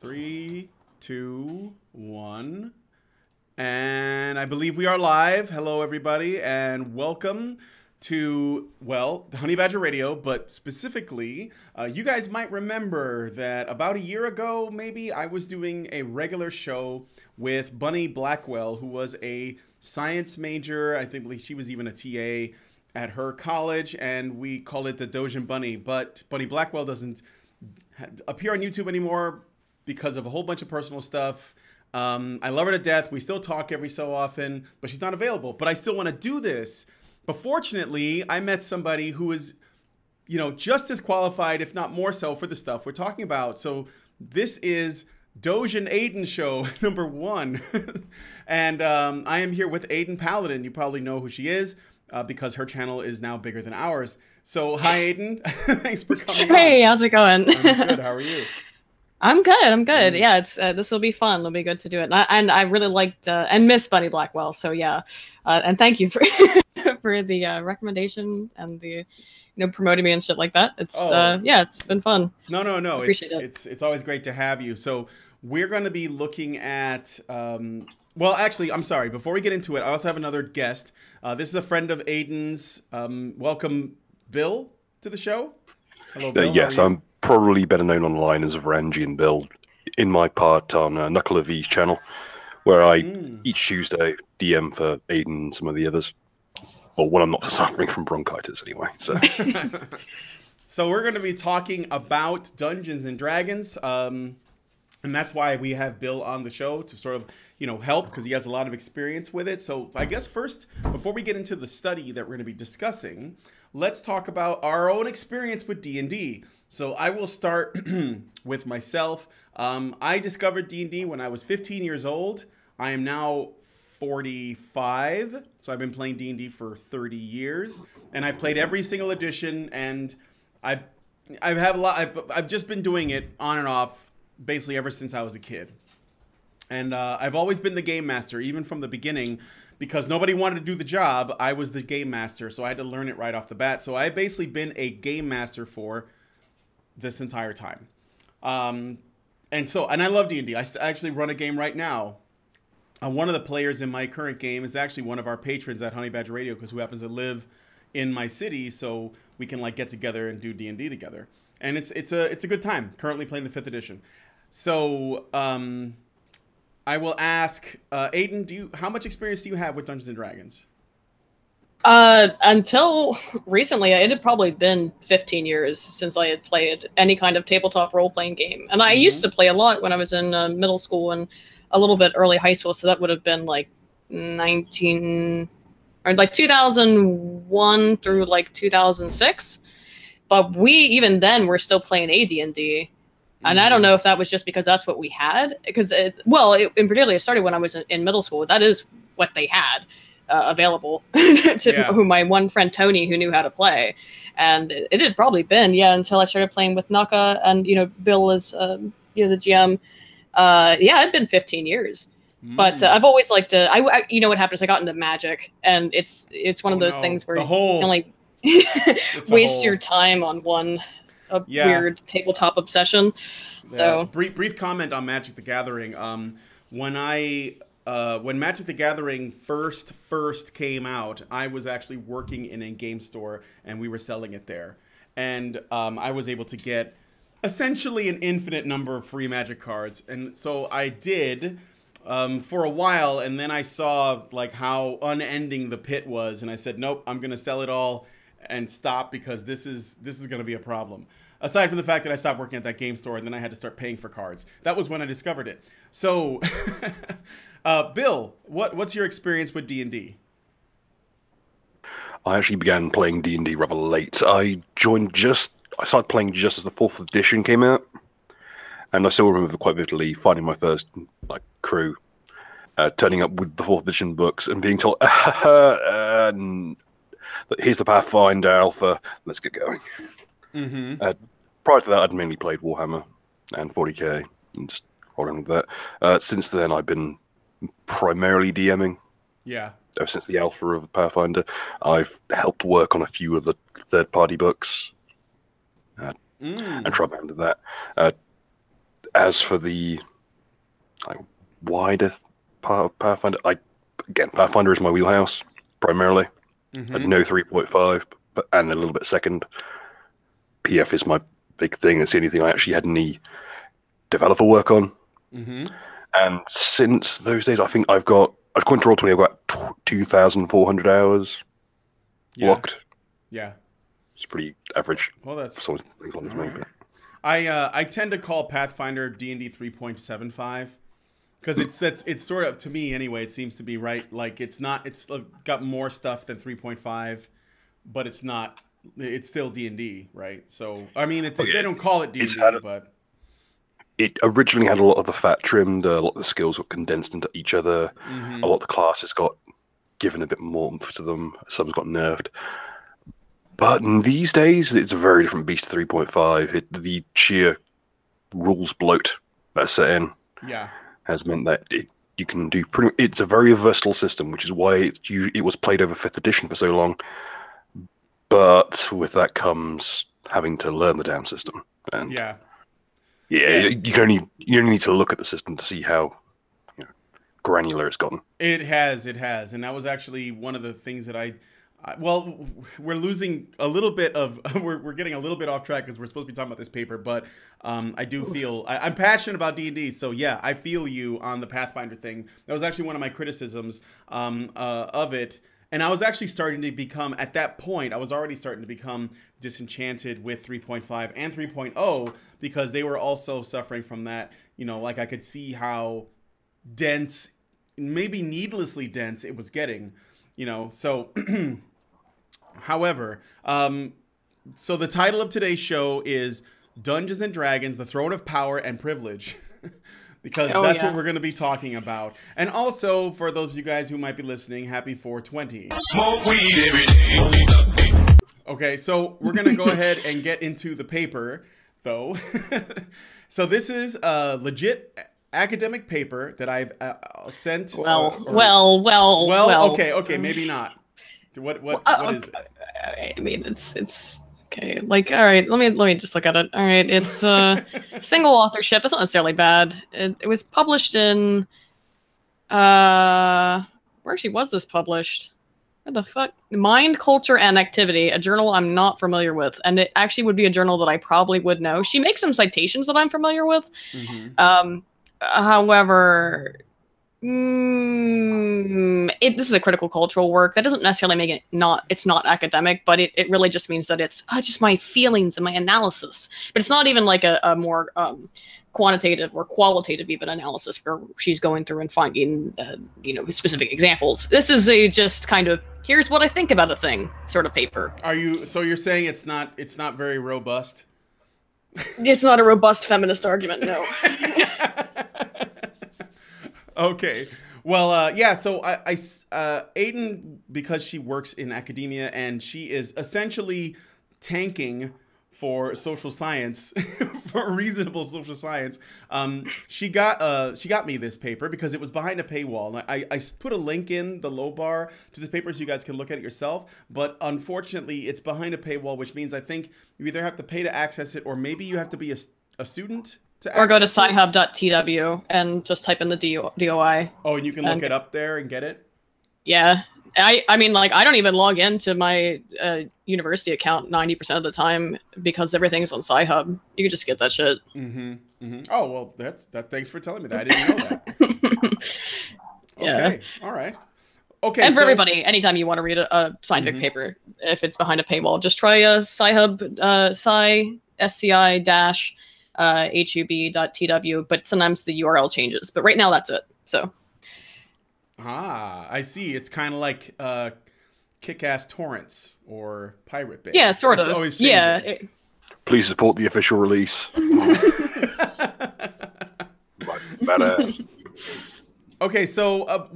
Three, two, one. And I believe we are live. Hello, everybody, and welcome to, well, Honey Badger Radio, but specifically, you guys might remember that about a year ago, maybe, I was doing a regular show with Bunny Blackwell, who was a science major. I think she was even a TA at her college, and we called it the Dojin Bunny, but Bunny Blackwell doesn't appear on YouTube anymore because of a whole bunch of personal stuff. I love her to death. We still talk every so often, but she's not available. But I still want to do this. But fortunately, I met somebody who is, you know, just as qualified, if not more so, for the stuff we're talking about. So this is Dojin Aiden show number 1. And I am here with Aiden Paladin. You probably know who she is because her channel is now bigger than ours. So hi, Aiden. Thanks for coming on. Hey, how's it going? I'm good. How are you? I'm good. I'm good. Yeah, it's this will be fun. It'll be good to do it. And I really liked and miss Bunny Blackwell. So yeah, and thank you for for the recommendation and the promoting me and shit like that. It's yeah, it's been fun. No. Appreciate it. It's always great to have you. So we're going to be looking at. Well, actually, I'm sorry. Before we get into it, I also have another guest. This is a friend of Aiden's. Welcome, Bill, to the show. Hello, Bill. Yes, I'm probably better known online as Varangian Bill in my part on Knuckle of V's channel, where I each Tuesday DM for Aiden and some of the others. Well, when I'm not suffering from bronchitis anyway. So, so we're going to be talking about Dungeons and Dragons, and that's why we have Bill on the show to sort of, help, because he has a lot of experience with it. So I guess first, before we get into the study that we're going to be discussing, let's talk about our own experience with D&D. So I will start with myself. I discovered D&D when I was 15 years old. I am now 45, so I've been playing D&D for 30 years, and I played every single edition. And I've just been doing it on and off basically ever since I was a kid. And I've always been the game master, even from the beginning. Because nobody wanted to do the job, I was the game master, so I had to learn it right off the bat. So I've basically been a game master for this entire time. And I love D&D. I actually run a game right now. One of the players in my current game is actually one of our patrons at Honey Badger Radio, because who happens to live in my city, so we can like get together and do D&D together. And it's a good time. Currently playing the 5th edition. So I will ask, Aiden, how much experience do you have with Dungeons and Dragons? Until recently, it had probably been 15 years since I had played any kind of tabletop role-playing game. And I used to play a lot when I was in middle school and a little bit early high school, so that would have been like 2001 through like 2006. But even then were still playing AD&D. And I don't know if that was just because that's what we had, because in particular, it started when I was in middle school. That is what they had available to my one friend Tony, who knew how to play. And it had probably been until I started playing with Naka and Bill as the GM. It had been 15 years. But I've always liked to. What happens? I got into Magic, and it's one of those things where you can like waste your time on one. Weird tabletop obsession. So brief comment on Magic the Gathering. When Magic the Gathering first came out, I was actually working in a game store and we were selling it there. And I was able to get essentially an infinite number of free Magic cards. And so I did for a while, and then I saw like how unending the pit was, and I said, nope, I'm gonna sell it all and stop, because this is gonna be a problem. Aside from the fact that I stopped working at that game store and then I had to start paying for cards. That was when I discovered it. So, Bill, what's your experience with D&D? I actually began playing D&D rather late. I started playing just as the 4th edition came out, and I still remember quite vividly finding my first crew, turning up with the 4th edition books and being told, here's the Pathfinder Alpha, let's get going. Prior to that, I'd mainly played Warhammer and 40k and just rolling with that. Since then, I've been primarily DMing. Yeah. Ever since the alpha of Pathfinder, I've helped work on a few of the third-party books and tried my hand at that. as for the like, wider part of Pathfinder, again, Pathfinder is my wheelhouse primarily. I know 3.5, but and a little bit second. PF is my big thing. It's the only thing I actually had any developer work on. And since those days, I think I've got, according to Roll20, I've got 2,400 hours locked. Yeah. It's pretty average. Well, that's... All right. I tend to call Pathfinder D&D 3.75 because it's sort of, to me anyway, it seems to be right. Like it's got more stuff than 3.5, but it's not. It's still D&D, right? So I mean, they don't call it D&D, but it originally had a lot of the fat trimmed. A lot of the skills got condensed into each other. A lot of the classes got given a bit more oomph to them. Some got nerfed. But in these days, it's a very different beast to 3.5. The sheer rules bloat that's set in has meant that you can do it's a very versatile system, which is why it was played over 5th edition for so long. But with that comes having to learn the damn system. And you only need to look at the system to see how granular it's gotten. It has, and that was actually one of the things that well, we're losing a little bit of we're getting a little bit off track because we're supposed to be talking about this paper, but I do feel I'm passionate about D&D, so yeah, I feel you on the Pathfinder thing. That was actually one of my criticisms of it. And I was actually starting to become, at that point, I was already starting to become disenchanted with 3.5 and 3.0 because they were also suffering from that. Like I could see how dense, maybe needlessly dense it was getting, so however, so the title of today's show is Dungeons and Dragons, the Throne of Power and Privilege. Because that's what we're going to be talking about. And also, for those of you guys who might be listening, happy 420. Smoke weed every day. Okay, so we're going to go ahead and get into the paper, though. So this is a legit academic paper that I've sent. Well. Okay, maybe not. What is it? I mean, it's okay. Like, all right, let me just look at it. All right, it's single authorship. That's not necessarily bad. It was published in where actually was this published? What the fuck? Mind, Culture, and Activity, a journal I'm not familiar with, and it actually would be a journal that I probably would know. She makes some citations that I'm familiar with. However, this is a critical cultural work. That doesn't necessarily make it it's not academic, but it really just means that it's just my feelings and my analysis. But it's not even like a more quantitative or qualitative even analysis where she's going through and finding specific examples. This is a just kind of here's what I think about a thing sort of paper. So you're saying it's not very robust? It's not a robust feminist argument, no. Okay. Well, yeah, so Aiden, because she works in academia and she is essentially tanking for social science, for reasonable social science, she got me this paper because it was behind a paywall. I put a link in the low bar to this paper so you guys can look at it yourself, but unfortunately it's behind a paywall, which means I think you either have to pay to access it or maybe you have to be a student. Or go to scihub.tw and just type in the DOI. Oh, and you can look it up there and get it? Yeah. I mean, like, I don't even log into my university account 90% of the time because everything's on Sci-Hub. You can just get that shit. Oh, well, thanks for telling me that. I didn't know that. Okay. Yeah. All right. Okay. And for everybody, anytime you want to read a scientific paper, if it's behind a paywall, just try Sci-Hub, SCI- hub.tw, but sometimes the URL changes. But right now, that's it. So. I see. It's kind of like Kick-Ass Torrents or Pirate Bay. Yeah, sort of. Always changing. Yeah. Please support the official release. Badass. Okay, so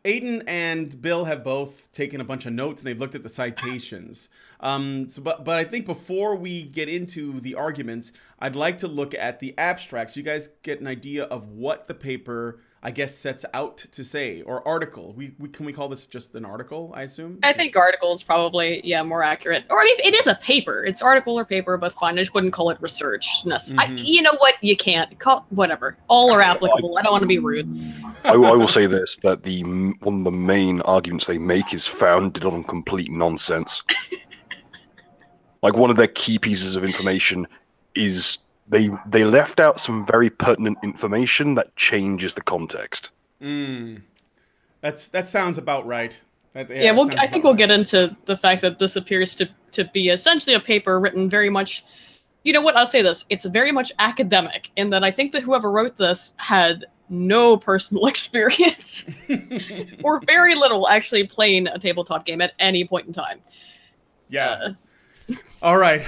Aiden and Bill have both taken a bunch of notes and they've looked at the citations. But I think before we get into the arguments, I'd like to look at the abstracts. You guys get an idea of what the paper I guess, sets out to say, or article. Can we call this just an article, I assume? I think article is probably, yeah, more accurate. Or I mean, it is a paper. It's article or paper, but fine. I just wouldn't call it research. You know what? You can't call whatever. All are applicable. I don't want to be rude. I will say this, that one of the main arguments they make is founded on complete nonsense. Like, one of their key pieces of information is they left out some very pertinent information that changes the context. That sounds about right. Well, I think we'll get into the fact that this appears to be essentially a paper written very much. You know what? I'll say this: it's very much academic, in that I think that whoever wrote this had no personal experience, or very little actually playing a tabletop game at any point in time. Yeah. All right.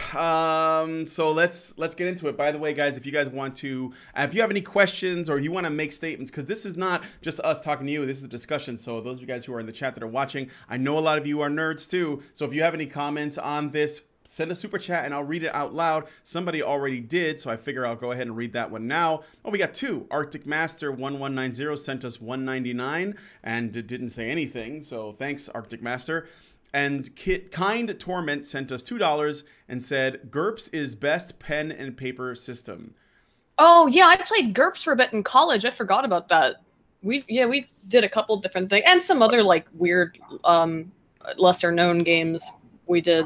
So let's get into it. By the way, guys, if you guys want to, if you have any questions or you want to make statements, because this is not just us talking to you, this is a discussion. So those of you guys who are in the chat that are watching, I know a lot of you are nerds too. So if you have any comments on this, send a super chat and I'll read it out loud. Somebody already did, so I figure I'll go ahead and read that one now. Oh, we got two. Arctic Master 1190 sent us 199 and didn't say anything. So thanks, Arctic Master. And Kind Torment sent us $2 and said, GURPS is best pen and paper system. Oh, yeah, I played GURPS for a bit in college. I forgot about that. We did a couple different things. And some other, like, weird, lesser-known games we did.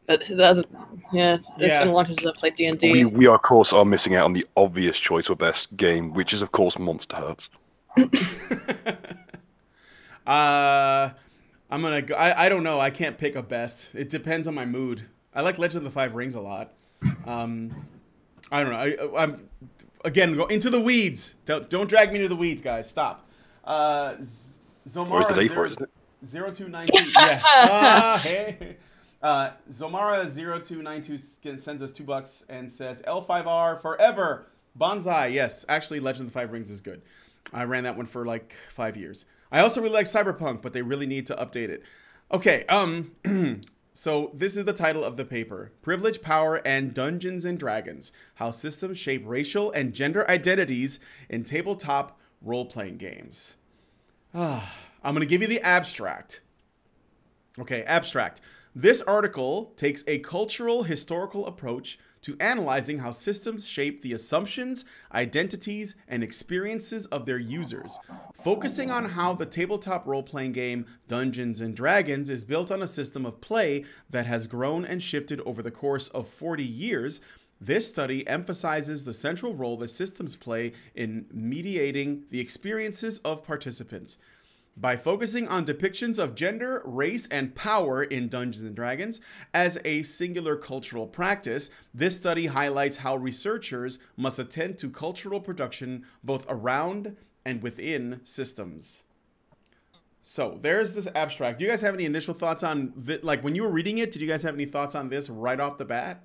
But, it's been a long time since I played D&D. We, of course, are missing out on the obvious choice for best game, which is, of course, Monster Hearts. I'm gonna go. I don't know. I can't pick a best. It depends on my mood. I like Legend of the Five Rings a lot. I don't know. I'm again go into the weeds. Don't drag me to the weeds, guys. Stop. Zomara. Where's the day for it, isn't it? 0292. Yeah. Hey. Zomara 0292 sends us $2 and says L5R forever. Bonsai. Yes, actually, Legend of the Five Rings is good. I ran that one for like 5 years. I also really like Cyberpunk, but they really need to update it. Okay, so this is the title of the paper. Privilege, Power, and Dungeons and Dragons. How Systems Shape Racial and Gender Identities in Tabletop Role-Playing Games. I'm going to give you the abstract. Okay, abstract. This article takes a cultural historical approach to analyzing how systems shape the assumptions, identities, and experiences of their users, focusing on how the tabletop role-playing game Dungeons & Dragons is built on a system of play that has grown and shifted over the course of 40 years. This study emphasizes the central role that systems play in mediating the experiences of participants. By focusing on depictions of gender, race, and power in Dungeons & Dragons as a singular cultural practice, this study highlights how researchers must attend to cultural production both around and within systems. So there's this abstract. Do you guys have any initial thoughts on, like, when you were reading it, did you guys have any thoughts on this right off the bat?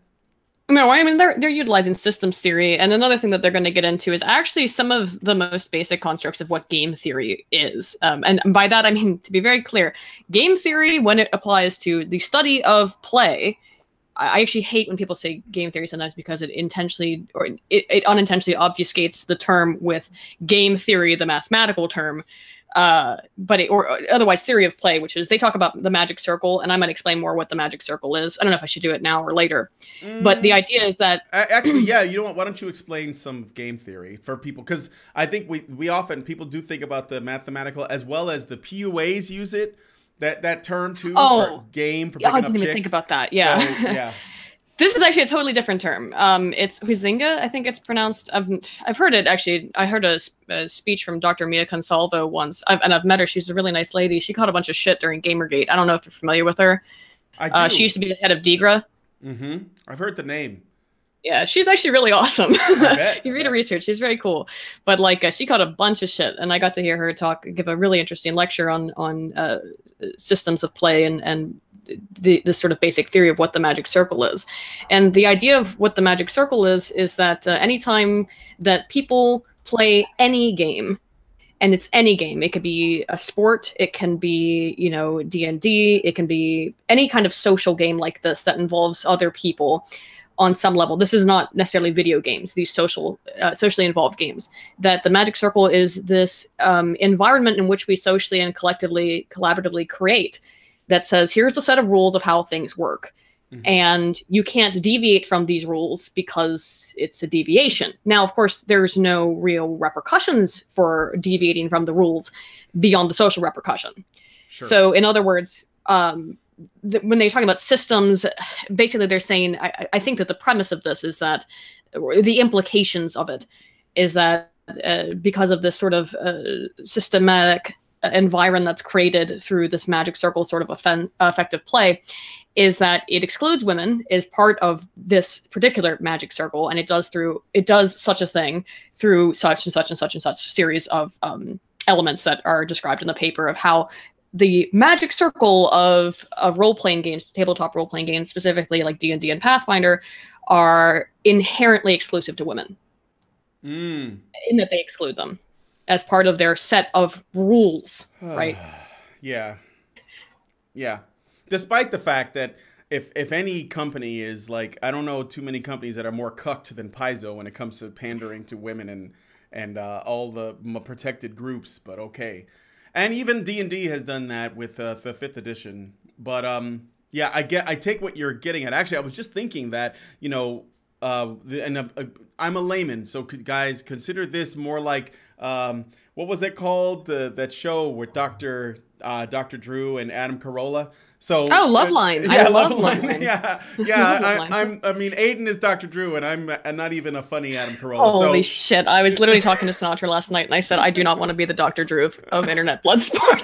No, I mean, they're utilizing systems theory, and another thing that they're going to get into is actually some of the most basic constructs of what game theory is. And by that, I mean, to be very clear, game theory, when it applies to the study of play, I actually hate when people say game theory sometimes because it intentionally, or it unintentionally obfuscates the term with game theory, the mathematical term. Or otherwise theory of play, which is they talk about the magic circle, and I might explain more what the magic circle is. I don't know if I should do it now or later, but the idea is that actually, yeah, you know what? Why don't you explain some game theory for people? Because I think we often people do think about the mathematical as well as the PUAs use it that term too. For game for picking I didn't up even chicks. think about that. Yeah, so, yeah. This is actually a totally different term. It's Huizinga, I think it's pronounced. I've heard it, actually. I heard a speech from Dr. Mia Consalvo once, and I've met her. She's a really nice lady. She caught a bunch of shit during Gamergate. I don't know if you're familiar with her. I do. She used to be the head of DIGRA. Mm-hmm. I've heard the name. Yeah, she's actually really awesome. I bet. You read her research, she's very cool. But like, she caught a bunch of shit, and I got to hear her give a really interesting lecture on systems of play and the sort of basic theory of what the magic circle is. And the idea of what the magic circle is that anytime that people play any game, and it's any game, it could be a sport, it can be, D&D, it can be any kind of social game like this that involves other people. on some level. This is not necessarily video games, these socially involved games, that the Magic Circle is this environment in which we socially and collaboratively create that says, here's the set of rules of how things work. Mm-hmm. And you can't deviate from these rules because it's a deviation. Now, of course, there's no real repercussions for deviating from the rules beyond the social repercussion. Sure. So in other words, when they're talking about systems, basically they're saying, I think that the premise of this is that, the implications of it is that because of this sort of systematic environment that's created through this Magic Circle sort of effective play, is that it excludes women, is part of this particular Magic Circle, and it does such a thing through such and such and such and such series of elements that are described in the paper of how the Magic Circle of role-playing games, tabletop role-playing games, specifically like D&D and Pathfinder, are inherently exclusive to women. In that they exclude them as part of their set of rules, right? Yeah. Despite the fact that if any company is like, I don't know too many companies that are more cucked than Paizo when it comes to pandering to women and all the protected groups, but okay. And even D&D has done that with the 5th edition. But yeah, I take what you're getting at. Actually, I was just thinking that, you know, I'm a layman, so guys, consider this more like, what was it called? That show with Dr. Drew and Adam Carolla. So Loveline. Yeah, I love Loveline. Yeah. I mean, Aiden is Dr. Drew, and I'm not even a funny Adam Carolla. Holy shit! I was literally talking to Sinatra last night, and I said I do not want to be the Dr. Drew of internet blood sports.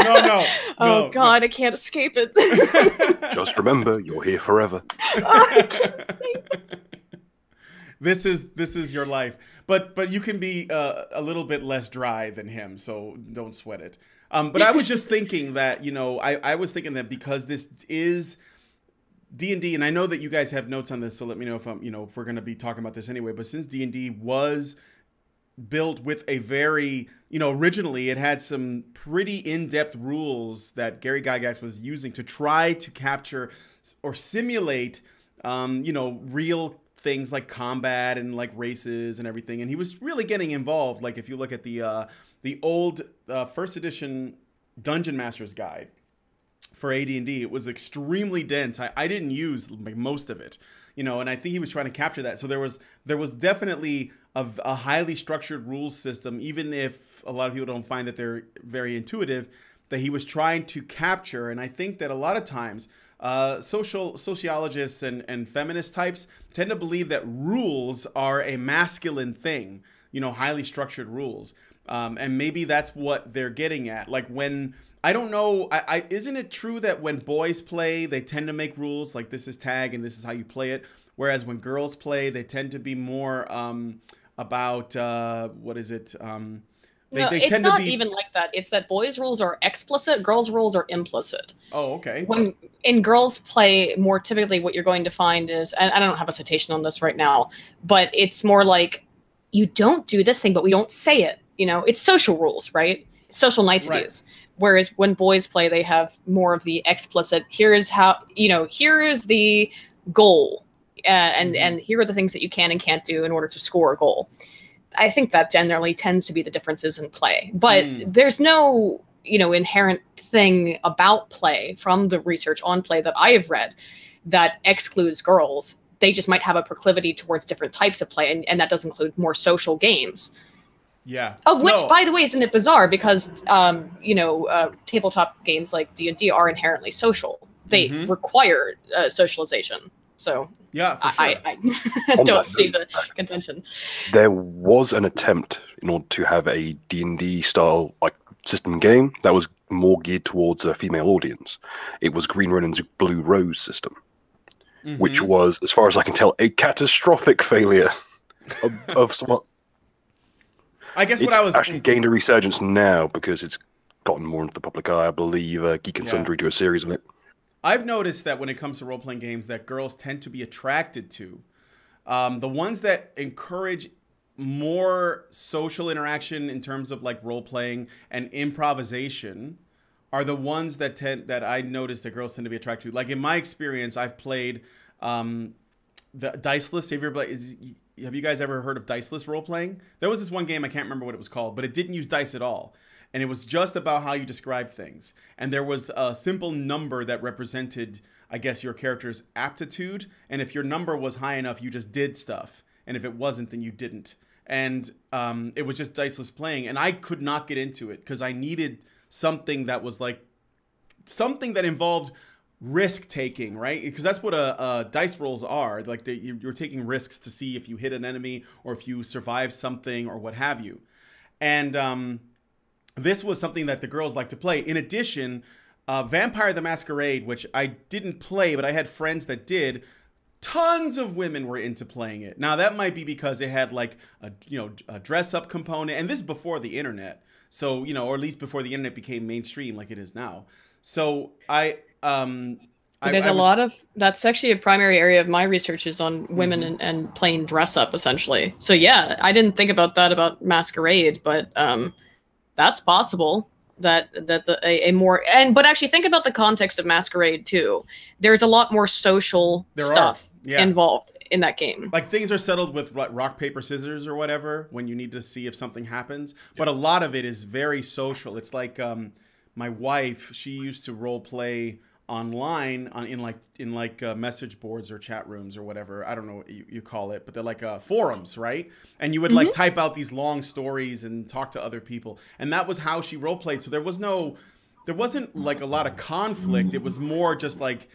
No. Oh God, I can't escape it. Just remember, you're here forever. This is your life, but you can be a little bit less dry than him, so don't sweat it. But I was just thinking that, you know, I was thinking that because this is D&D, and I know that you guys have notes on this, so let me know if if we're going to be talking about this anyway. But since D&D was built with a very, originally it had some pretty in-depth rules that Gary Gygax was using to try to capture or simulate, real things like combat and like races and everything. And he was really getting involved. Like if you look at the old first edition Dungeon Master's Guide for AD&D, it was extremely dense. I didn't use most of it, and I think he was trying to capture that. So there was definitely a highly structured rules system, even if a lot of people don't find that they're very intuitive, that he was trying to capture. And I think that a lot of times sociologists and feminist types tend to believe that rules are a masculine thing, highly structured rules. And maybe that's what they're getting at. Like when, I don't know, isn't it true that when boys play, they tend to make rules like this is tag and this is how you play it? Whereas when girls play, they tend to be more about, what is it? It's not even like that. It's that boys' rules are explicit, girls' rules are implicit. Oh, okay. When in girls' play, more typically what you're going to find is, and I don't have a citation on this right now, but it's more like, you don't do this thing, but we don't say it. It's social rules, right? Social niceties. Right. Whereas when boys play, they have more of the explicit, here is how, here is the goal. And here are the things that you can and can't do in order to score a goal. I think that generally tends to be the differences in play. But there's no, inherent thing about play from the research on play that I have read that excludes girls. They just might have a proclivity towards different types of play, and that does include more social games. Yeah. Of which, by the way, isn't it bizarre? Because, tabletop games like D&D are inherently social. They require socialization. So yeah, for sure. I don't see the convention. There was an attempt in order to have a D&D style system game that was more geared towards a female audience. It was Green Ronin's Blue Rose system, which was, as far as I can tell, a catastrophic failure of somewhat. I guess it's what I was actually gained a resurgence now because it's gotten more into the public eye. I believe Geek and Sundry do a series on it. I've noticed that when it comes to role-playing games that girls tend to be attracted to, the ones that encourage more social interaction in terms of like role-playing and improvisation are the ones that I noticed that girls tend to be attracted to. Like in my experience, I've played the Diceless. Have you guys ever heard of Diceless role playing? There was this one game, I can't remember what it was called, but it didn't use dice at all. And it was just about how you describe things. And there was a simple number that represented, I guess, your character's aptitude. And if your number was high enough, you just did stuff. And if it wasn't, then you didn't. And it was just Diceless playing. And I could not get into it because I needed something that was like, something that involved risk taking, right? Because that's what dice rolls are. Like you're taking risks to see if you hit an enemy or if you survive something or what have you. And this was something that the girls like to play. In addition, Vampire the Masquerade, which I didn't play, but I had friends that did. Tons of women were into playing it. Now that might be because it had like a dress up component, and this is before the internet. So, or at least before the internet became mainstream like it is now. So there's a lot of, that's actually a primary area of my research is on women and playing dress up essentially. So yeah, I didn't think about that about Masquerade, but that's possible but actually think about the context of Masquerade too. There's a lot more social stuff involved in that game. Like things are settled with rock, paper, scissors or whatever when you need to see if something happens. But a lot of it is very social. It's like my wife, she used to role play online in message boards or chat rooms or whatever. I don't know what you call it, but they're like forums, right? And you would like type out these long stories and talk to other people. And that was how she role played. So there wasn't like a lot of conflict. It was more just like,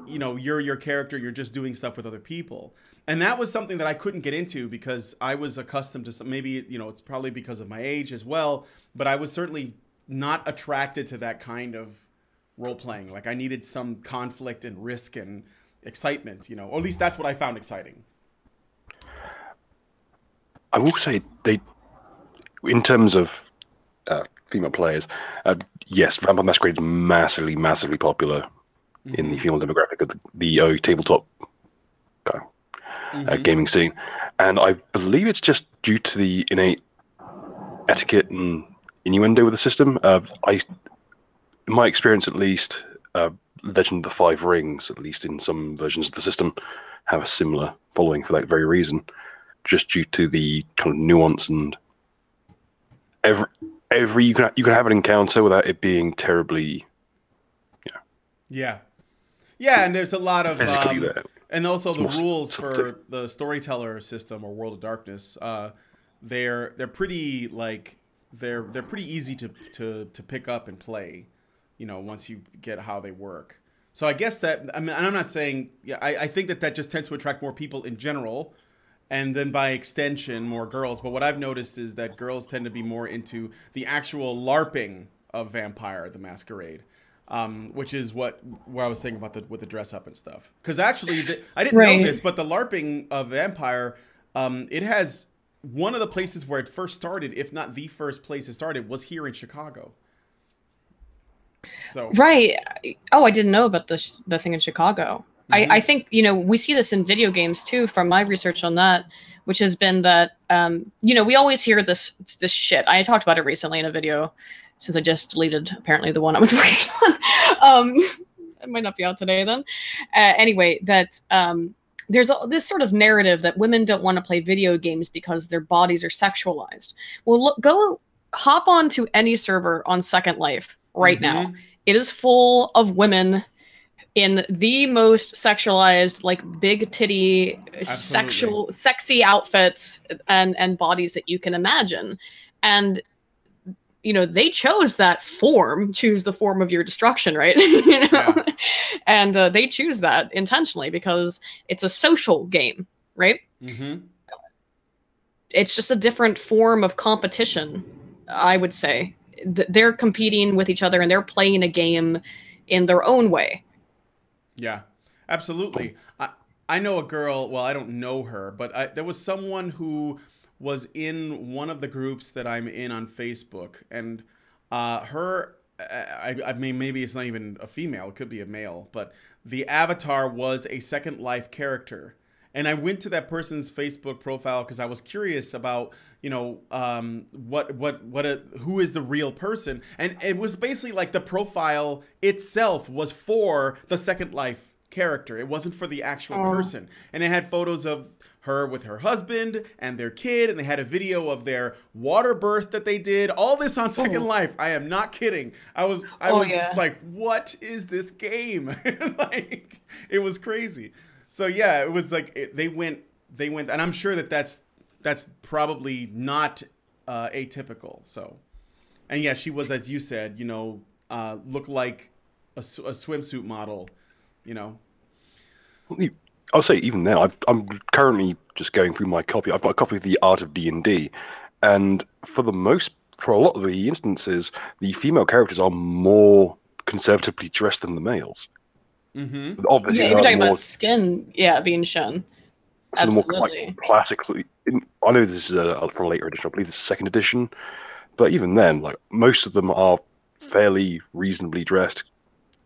you're your character, you're just doing stuff with other people. And that was something that I couldn't get into because I was accustomed to maybe, it's probably because of my age as well, but I was certainly not attracted to that kind of role playing. Like I needed some conflict and risk and excitement, or at least that's what I found exciting. I will say in terms of female players, yes, Vampire Masquerade is massively, massively popular in the female demographic of the tabletop gaming scene. And I believe it's just due to the innate etiquette and innuendo with the system. In my experience, at least, Legend of the Five Rings, at least in some versions of the system, have a similar following for that very reason, just due to the kind of nuance and every you can have an encounter without it being terribly, yeah, and there's a lot of and also the rules for the Storyteller system or World of Darkness. They're pretty they're pretty easy to pick up and play. Once you get how they work. So I guess that, I'm not saying, I think that just tends to attract more people in general, and then by extension, more girls. But what I've noticed is that girls tend to be more into the actual LARPing of Vampire the Masquerade, which is what I was saying about with the dress up and stuff. Because actually, I didn't know this, but the LARPing of Vampire, it has one of the places where it first started, if not the first place it started, was here in Chicago. So. Right. Oh, I didn't know about the thing in Chicago. I think, we see this in video games too, from my research on that, which has been that, we always hear this shit. I talked about it recently in a video, since I just deleted apparently the one I was working on. It might not be out today then. Anyway, that there's this sort of narrative that women don't want to play video games because their bodies are sexualized. Well, go hop onto any server on Second Life right now. It is full of women in the most sexualized, like big titty, sexy outfits and bodies that you can imagine. And they chose that form, choose the form of your destruction, right? And they choose that intentionally because it's a social game, right? It's just a different form of competition, I would say. They're competing with each other and they're playing a game in their own way. Yeah, absolutely. I know a girl, well, I don't know her, but there was someone who was in one of the groups that I'm in on Facebook, and I mean, maybe it's not even a female, it could be a male, but the avatar was a Second Life character. And I went to that person's Facebook profile because I was curious about, who is the real person. And it was basically like the profile itself was for the Second Life character. It wasn't for the actual Oh. person. And it had photos of her with her husband and their kid, and they had a video of their water birth that they did. All this on Second Oh. Life. I am not kidding. I was Oh, just yeah. like, what is this game? Like, it was crazy. So yeah, it was like they went, and I'm sure that's probably not atypical. So, and yeah, she was, as you said, looked like a swimsuit model, you know. I'll say even now, I'm currently just going through my copy. I've got a copy of the Art of D&D, and for a lot of the instances, the female characters are more conservatively dressed than the males. Mm-hmm. Obviously, Yeah, they you're are talking more, about skin, being shown. so they're more Absolutely. like classically. I know this is from a later edition. I believe this is second edition, but even then, like most of them are fairly reasonably dressed.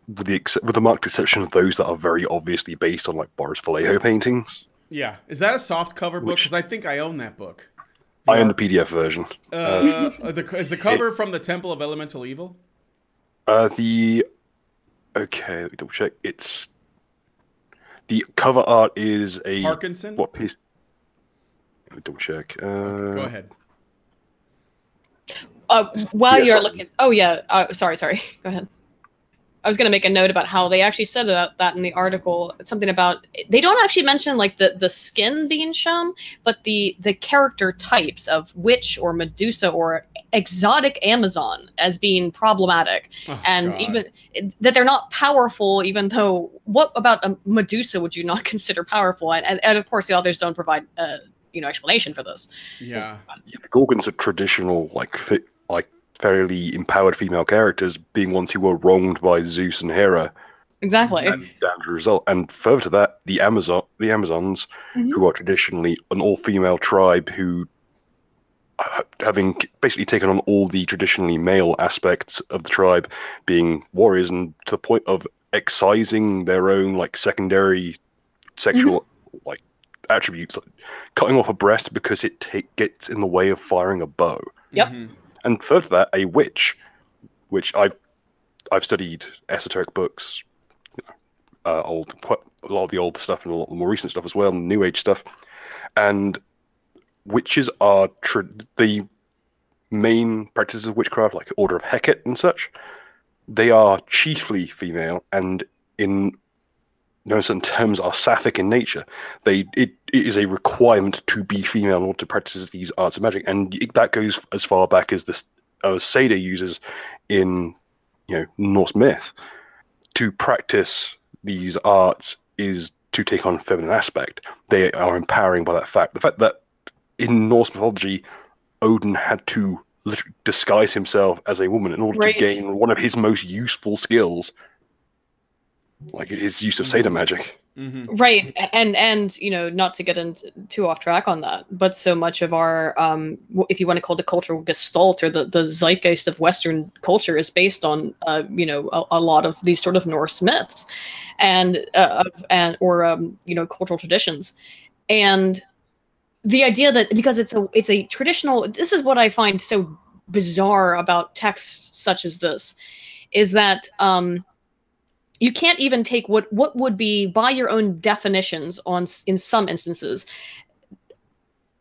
With the marked exception of those that are very obviously based on like Boris Vallejo paintings. Yeah, is that a soft cover book? Which- Because I think I own that book. I own the PDF version. Is the cover from the Temple of Elemental Evil? Okay, let me double check. It's the cover art is a Parkinson? what piece? Let me double check. Go ahead. While Yeah, you're sorry. looking, oh yeah, sorry, go ahead. I was going to make a note about how they actually said about that in the article. It's something about they don't actually mention like the skin being shown, but the character types of witch or Medusa or exotic Amazon as being problematic, Oh, and God. even that they're not powerful. Even though, what about a Medusa would you not consider powerful? And of course, the authors don't provide explanation for this. Yeah. The Gorgons are traditional, like fairly empowered female characters, being ones who were wronged by Zeus and Hera, Exactly. and as a result. And further to that, the Amazons, Mhm. who are traditionally an all-female tribe, who having basically taken on all the traditionally male aspects of the tribe, being warriors, and to the point of excising their own like secondary sexual like attributes, like cutting off a breast because it gets in the way of firing a bow. Yep. Mhm. And further to that, a witch, which I've studied esoteric books, a lot of the old stuff and a lot of the more recent stuff as well, and New Age stuff. And witches are the main practices of witchcraft, like Order of Hecate and such. They are chiefly female, and in no certain terms are sapphic in nature. It is a requirement to be female in order to practice these arts of magic, and that goes as far back as this Seda uses in Norse myth. To practice these arts is to take on a feminine aspect. They are empowering by that fact. The fact that in Norse mythology, Odin had to literally disguise himself as a woman in order Right. to gain one of his most useful skills, like his use of Seda magic. Mhm. Right, and not to get too off track on that, but so much of our if you want to call it the cultural gestalt or the zeitgeist of Western culture is based on a lot of these sort of Norse myths and cultural traditions, and the idea that because it's a traditional, this is what I find so bizarre about texts such as this, is that you can't even take what would be, by your own definitions, in some instances,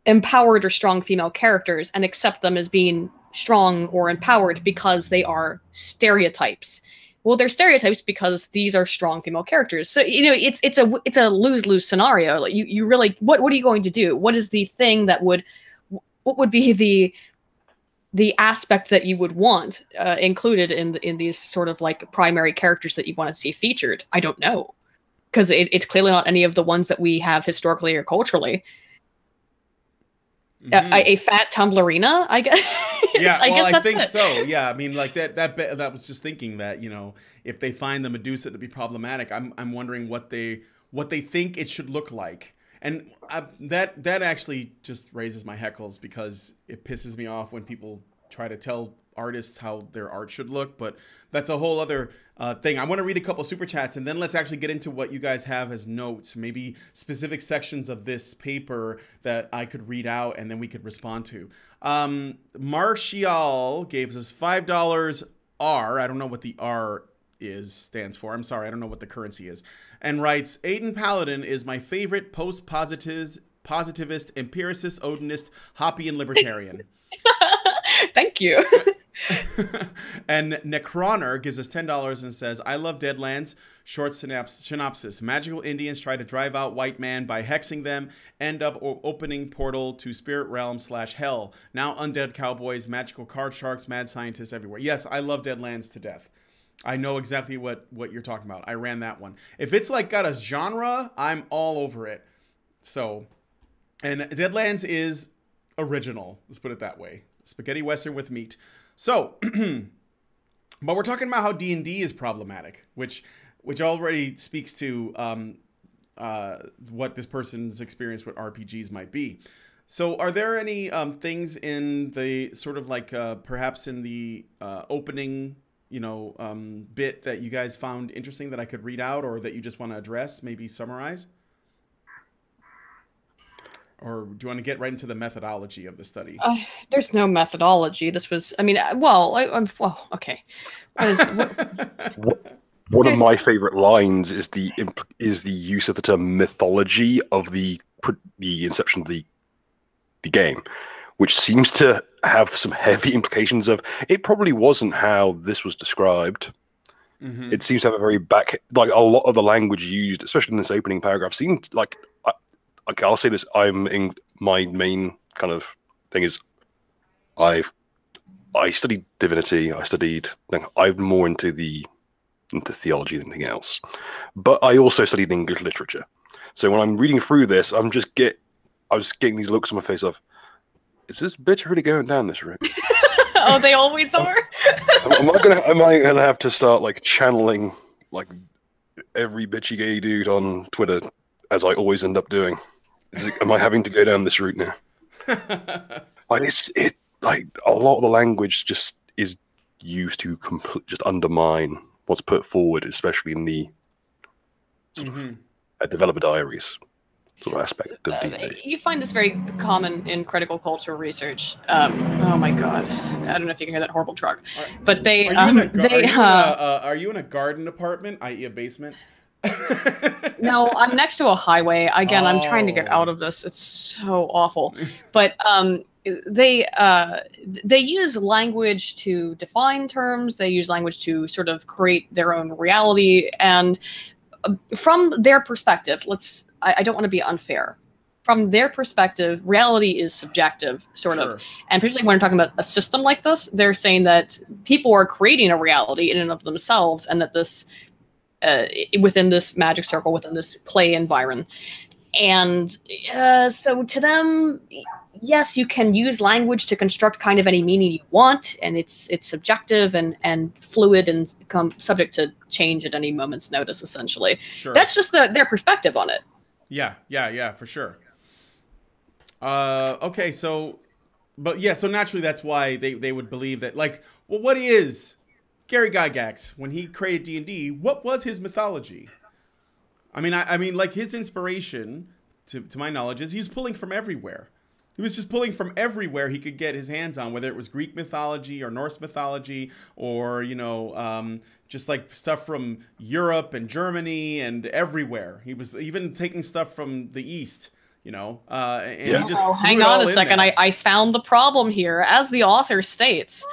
empowered or strong female characters and accept them as being strong or empowered because they are stereotypes. Well, they're stereotypes because these are strong female characters. So it's a lose-lose scenario. Like you really, what are you going to do? What is the thing that what would be the aspect that you would want included in these sort of like primary characters that you want to see featured? I don't know, because it's clearly not any of the ones that we have historically or culturally. Mhm. A fat tumblerina, I guess. Yeah, I guess I that's think it. so. Yeah, I mean, like that was just thinking that if they find the Medusa to be problematic, I'm wondering what they think it should look like, and that actually just raises my heckles because it pisses me off when people try to tell artists how their art should look. But that's a whole other thing. I want to read a couple super chats, and then let's actually get into what you guys have as notes, maybe specific sections of this paper that I could read out and then we could respond to. Martial gave us $5 R. I don't know what the R stands for. I'm sorry, I don't know what the currency is. And writes, Aiden Paladin is my favorite post-positivist, empiricist, Odinist, Hoppian libertarian. Thank you. And Necroner gives us $10 and says, I love Deadlands. Short synopsis. Magical Indians try to drive out white man by hexing them, end up opening portal to spirit realm / hell. Now undead cowboys, magical card sharks, mad scientists everywhere. Yes, I love Deadlands to death. I know exactly what you're talking about. I ran that one. If it's like got a genre, I'm all over it. So, and Deadlands is original. Let's put it that way. Spaghetti Western with meat. So, but we're talking about how D&D is problematic, which already speaks to what this person's experience with RPGs might be. So are there any things in the sort of like perhaps in the opening, bit that you guys found interesting that I could read out, or that you just want to address, maybe summarize? Or do you want to get right into the methodology of the study? There's no methodology. This was, I mean, well, okay. One of my favorite lines is the use of the term mythology of the inception of the game, which seems to have some heavy implications of it probably wasn't how this was described. Mm-hmm. It seems to have a very like a lot of the language used, especially in this opening paragraph, seems like. Okay, I'll say this. My main kind of thing is I studied divinity. I'm more into theology than anything else. But I also studied English literature. So when I'm reading through this, I was getting these looks on my face of, is this bitch really going down this route? Oh, they always are. Am I gonna have to start like channeling like every bitchy gay dude on Twitter, as I always end up doing? Am I having to go down this route now? Like a lot of the language just is used to just undermine what's put forward, especially in the sort of developer diaries sort of aspect of D&D. You find this very common in critical culture research. Oh my god, I don't know if you can hear that horrible truck, but they are you in a garden apartment, i.e. a basement? No, I'm next to a highway. Again, I'm trying to get out of this. It's so awful. But they use language to define terms. They use language to sort of create their own reality. And from their perspective, I don't want to be unfair. From their perspective, reality is subjective, sort of. And particularly when we're talking about a system like this, they're saying that people are creating a reality in and of themselves, and that this within this magic circle, within this play environment. And so to them, yes, you can use language to construct kind of any meaning you want, and it's subjective and fluid and subject to change at any moment's notice, essentially. Sure. That's just their perspective on it. Yeah, for sure. Okay, so naturally that's why they would believe that, like, well, what is Gary Gygax, when he created D&D, what was his mythology? I mean, like, his inspiration, to my knowledge, is he's pulling from everywhere. He was just pulling from everywhere he could get his hands on, whether it was Greek mythology or Norse mythology, or just like stuff from Europe and Germany and everywhere. He was even taking stuff from the East. He just hang on a second. I found the problem here. As the author states,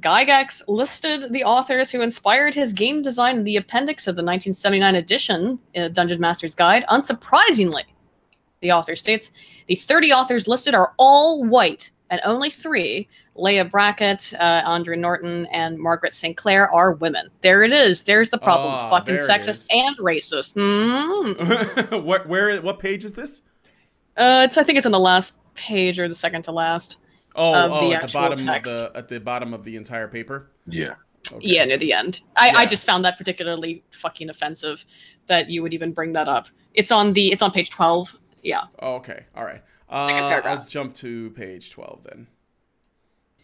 Gygax listed the authors who inspired his game design in the appendix of the 1979 edition, Dungeon Master's Guide. Unsurprisingly, the author states, the 30 authors listed are all white, and only 3, Leah Brackett, Andrea Norton, and Margaret St. Clair, are women. There it is. There's the problem. Fucking sexist and racist. What page is this? I think it's on the last page or the second to last. At the bottom of the entire paper. Yeah. Okay. Yeah, near the end. I just found that particularly fucking offensive that you would even bring that up. It's on page 12. Yeah. Oh, okay. All right. I'll jump to page 12 then,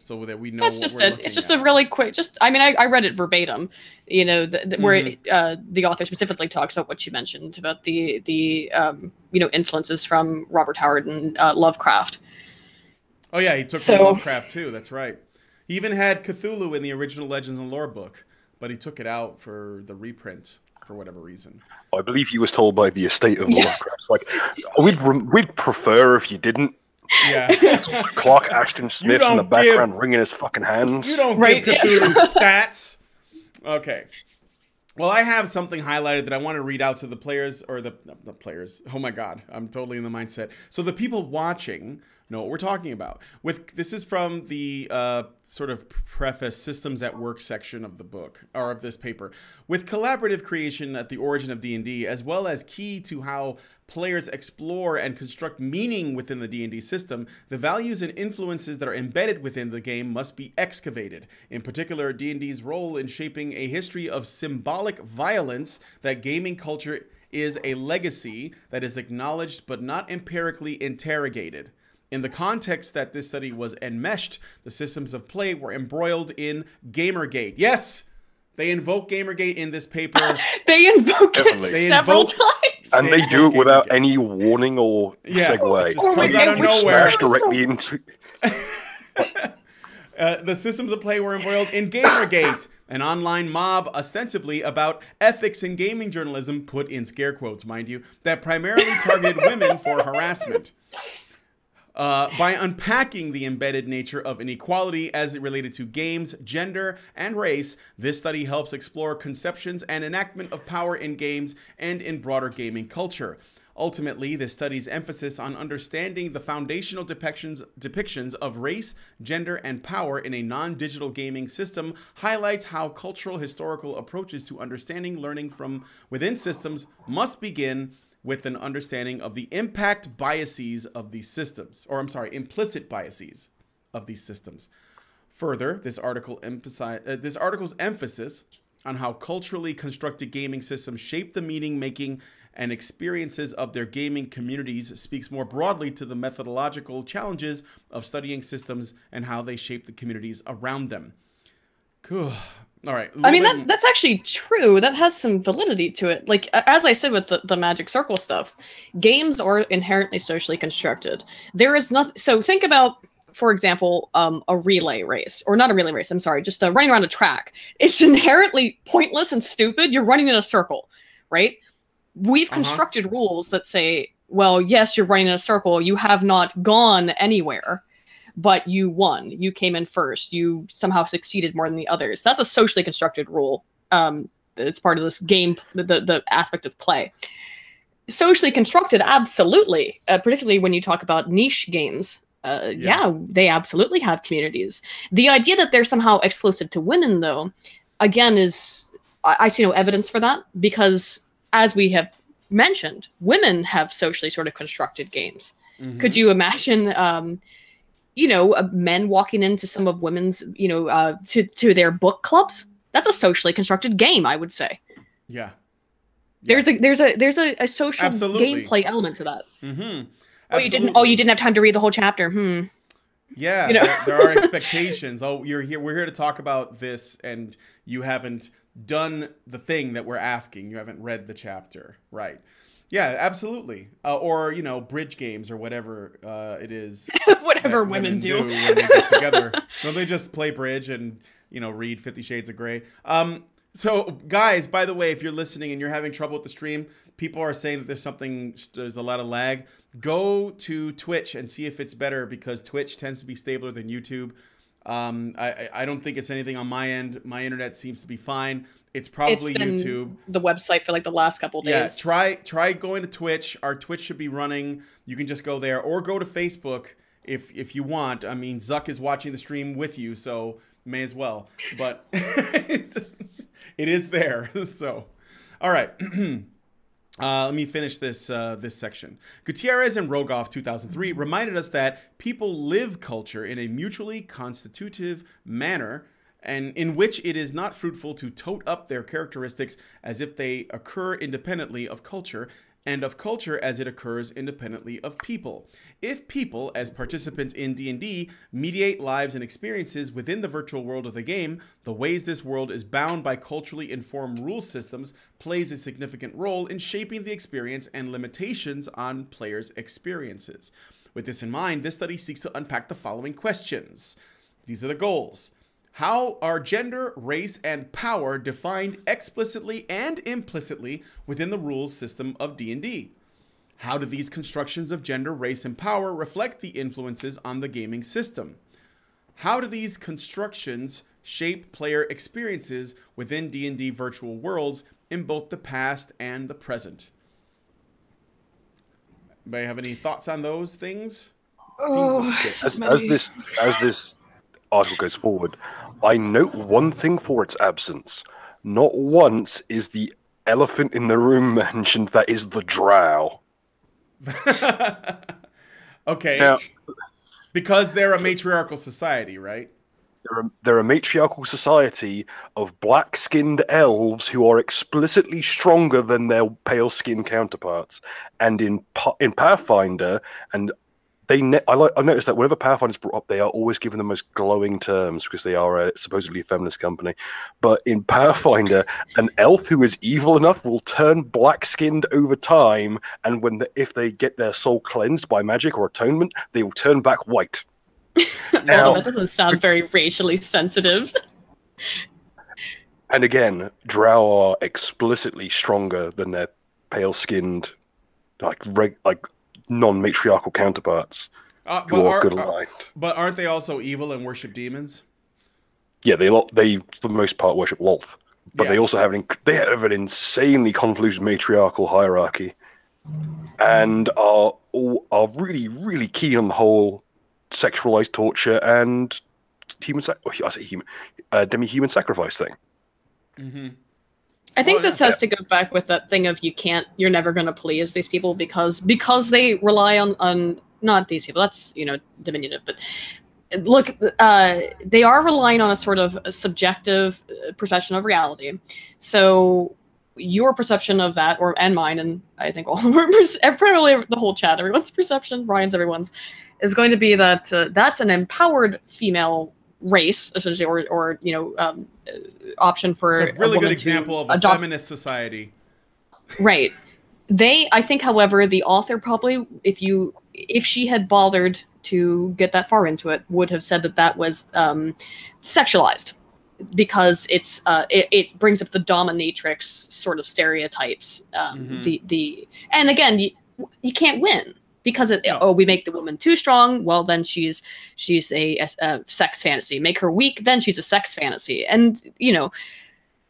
so that we know. That's just it. It's just a really quick. I read it verbatim. Where the author specifically talks about what you mentioned about the influences from Robert Howard and Lovecraft. Oh yeah, he took from Lovecraft too. That's right. He even had Cthulhu in the original Legends and Lore book. but he took it out for the reprint for whatever reason. I believe he was told by the estate of Lovecraft, like, we'd prefer if you didn't. Yeah. Clark Ashton Smith's in the don't background wringing his fucking hands. You don't Right. give Cthulhu stats. Okay. Well, I have something highlighted that I want to read out to the players, or the players. Oh my God, I'm totally in the mindset. So the people watching know what we're talking about. This is from the sort of preface systems at work section of the book, or of this paper. With collaborative creation at the origin of D&D, as well as key to how players explore and construct meaning within the D&D system, the values and influences that are embedded within the game must be excavated. In particular, D&D's role in shaping a history of symbolic violence that gaming culture is a legacy that is acknowledged but not empirically interrogated. In the context that this study was enmeshed, the systems of play were embroiled in Gamergate. Yes, they invoke Gamergate in this paper. They invoke Definitely. it They several invoke- times. And they do it without any warning or segue. It just comes my out of God, we're nowhere. Smash directly into. The systems of play were embroiled in Gamergate, an online mob ostensibly about ethics in gaming journalism, put in scare quotes, mind you, that primarily targeted women for harassment. By unpacking the embedded nature of inequality as it related to games, gender, and race, this study helps explore conceptions and enactment of power in games and in broader gaming culture. Ultimately, this study's emphasis on understanding the foundational depictions of race, gender, and power in a non-digital gaming system highlights how cultural historical approaches to understanding learning from within systems must begin with an understanding of the impact biases of these systems, implicit biases of these systems. Further, this article's emphasis on how culturally constructed gaming systems shape the meaning-making and experiences of their gaming communities speaks more broadly to the methodological challenges of studying systems and how they shape the communities around them. Cool. All right. I mean, that's actually true. That has some validity to it. Like, as I said with the Magic Circle stuff, games are inherently socially constructed. There is nothing. So think about, for example, a relay race, or not a relay race. I'm sorry, just running around a track. It's inherently pointless and stupid. You're running in a circle, right? We've constructed rules that say, well, yes, you're running in a circle. You have not gone anywhere. But you won. You came in first. You somehow succeeded more than the others. That's a socially constructed rule. It's part of this game, the aspect of play. Socially constructed, absolutely. Particularly when you talk about niche games. Yeah, they absolutely have communities. The idea that they're somehow exclusive to women, though, again, I see no evidence for that. Because, as we have mentioned, women have socially sort of constructed games. Mm-hmm. Could you imagine... men walking into some of women's, to their book clubs. That's a socially constructed game, I would say. Yeah. There's a social Absolutely. gameplay element to that. Mm-hmm. Oh, you didn't have time to read the whole chapter. Yeah, there are expectations. Oh, we're here to talk about this, and you haven't done the thing that we're asking. You haven't read the chapter, right? Yeah, absolutely. Or, bridge games or whatever it is. Whatever women do when they get together. No, they just play bridge and, read 50 Shades of Grey. So, guys, by the way, if you're listening and you're having trouble with the stream, people are saying that there's a lot of lag. Go to Twitch and see if it's better, because Twitch tends to be stabler than YouTube. I don't think it's anything on my end. My internet seems to be fine. It's probably YouTube. The website for like the last couple days. Yeah, try going to Twitch. Our Twitch should be running. You can just go there, or go to Facebook if you want. I mean, Zuck is watching the stream with you, so may as well. But it is there. So, all right. Let me finish this section. Gutierrez and Rogoff, 2003, reminded us that people live culture in a mutually constitutive manner, and in which it is not fruitful to tote up their characteristics as if they occur independently of culture, and of culture as it occurs independently of people. If people, as participants in D&D, mediate lives and experiences within the virtual world of the game, the ways this world is bound by culturally informed rule systems plays a significant role in shaping the experience and limitations on players' experiences. With this in mind, this study seeks to unpack the following questions. These are the goals. How are gender, race, and power defined explicitly and implicitly within the rules system of D&D? How do these constructions of gender, race, and power reflect the influences on the gaming system? How do these constructions shape player experiences within D&D virtual worlds in both the past and the present? Anybody have any thoughts on those things? As this article goes forward, I note one thing for its absence. Not once is the elephant in the room mentioned, that is the drow. Okay. Now, because they're a matriarchal society, right? they're a matriarchal society of black-skinned elves who are explicitly stronger than their pale-skinned counterparts. And in Pathfinder, and I've noticed that whenever Pathfinder's brought up, they are always given the most glowing terms because they are supposedly a feminist company. But in Pathfinder, an elf who is evil enough will turn black-skinned over time, and if they get their soul cleansed by magic or atonement, they will turn back white. Well, that doesn't sound very racially sensitive. And again, drow are explicitly stronger than their pale-skinned, like non-matriarchal counterparts who are good aligned. But aren't they also evil and worship demons? Yeah, they for the most part worship Lolth, but Yeah. they also have an insanely convoluted matriarchal hierarchy, and are really, really keen on the whole sexualized torture and demi-human sacrifice thing. Mm-hmm. I think Well, this has to go back with that thing of you're never going to please these people because they rely on not these people. That's diminutive, but look, they are relying on a sort of subjective perception of reality. So your perception of that, and mine, and I think all probably the whole chat, everyone's perception, Ryan's, everyone's, is going to be that that's an empowered female race, essentially, or option for It's a really woman good example of a feminist society. Right. I think, however, the author probably, if she had bothered to get that far into it, would have said that was sexualized, because it brings up the dominatrix sort of stereotypes. And again, you can't win. Because we make the woman too strong, well, then she's a sex fantasy. Make her weak, then she's a sex fantasy. And,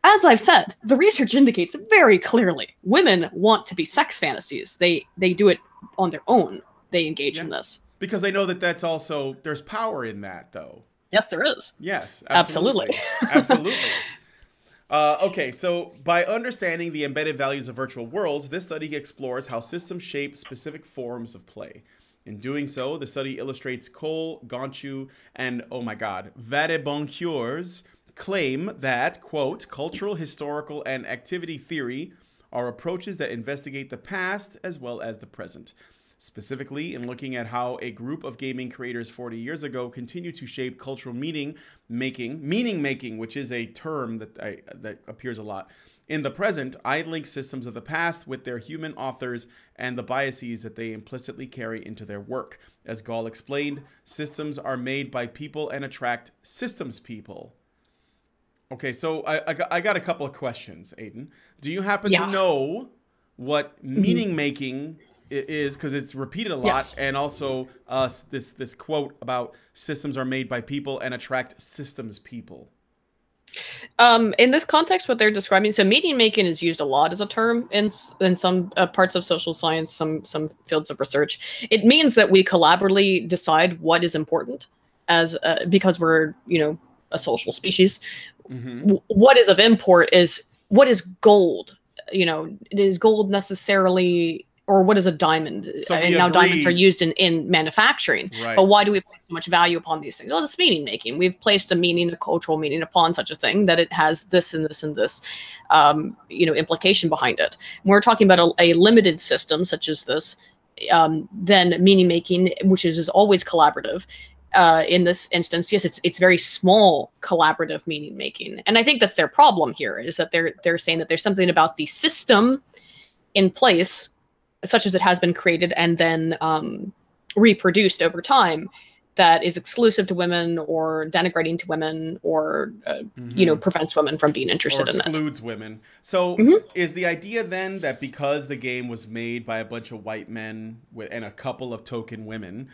as I've said, the research indicates very clearly women want to be sex fantasies. They do it on their own. They engage in this. Because they know that that's also, there's power in that, though. Yes, there is. Yes, absolutely. Absolutely. Okay, so by understanding the embedded values of virtual worlds, this study explores how systems shape specific forms of play. In doing so, the study illustrates Cole, Gonchu, and, oh my god, Vadeboncour's claim that, quote, cultural, historical, and activity theory are approaches that investigate the past as well as the present. Specifically, in looking at how a group of gaming creators 40 years ago continue to shape cultural meaning making, which is a term that appears a lot in the present, I link systems of the past with their human authors and the biases that they implicitly carry into their work. As Gall explained, systems are made by people and attract systems people. Okay, so I got a couple of questions, Aiden. Do you happen to know what meaning making is, because it's repeated a lot, yes. And also this quote about systems are made by people and attract systems people. In this context, what they're describing, so meaning making is used a lot as a term in some parts of social science, some fields of research. It means that we collaboratively decide what is important, because we're a social species. Mm-hmm. What is of import is what is gold. Is gold necessarily, or what is a diamond? So now diamonds are used in manufacturing. Right. But why do we place so much value upon these things? Well, it's meaning making. We've placed a cultural meaning upon such a thing that it has this and this and this, implication behind it. When we're talking about a limited system such as this, then meaning making, which is always collaborative. In this instance, yes, it's very small collaborative meaning making, and I think that's their problem here, is that they're saying that there's something about the system in place, such as it has been created and then reproduced over time, that is exclusive to women or denigrating to women or prevents women from being interested or in it. excludes women. So is the idea then that because the game was made by a bunch of white men and a couple of token women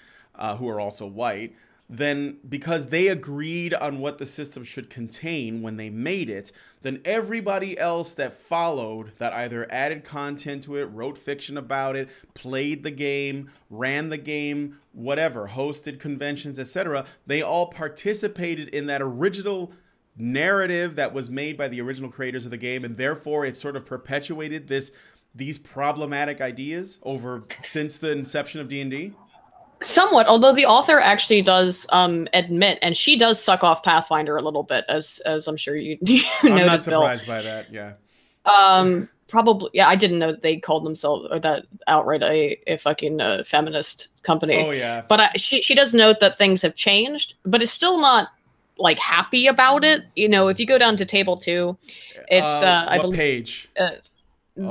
who are also white, then because they agreed on what the system should contain when they made it, then everybody else that followed, that either added content to it, wrote fiction about it, played the game, ran the game, whatever, hosted conventions, etc., they all participated in that original narrative that was made by the original creators of the game, and therefore it sort of perpetuated these problematic ideas since the inception of D&D? Somewhat, although the author actually does admit, and she does suck off Pathfinder a little bit, as I'm sure you noted, I'm not Bill. surprised by that, yeah. Probably, yeah, I didn't know that they called themselves, or that outright a fucking feminist company. Oh, yeah. But she does note that things have changed, but it's still not, like, happy about it. You know, if you go down to Table 2, it's, I believe... page?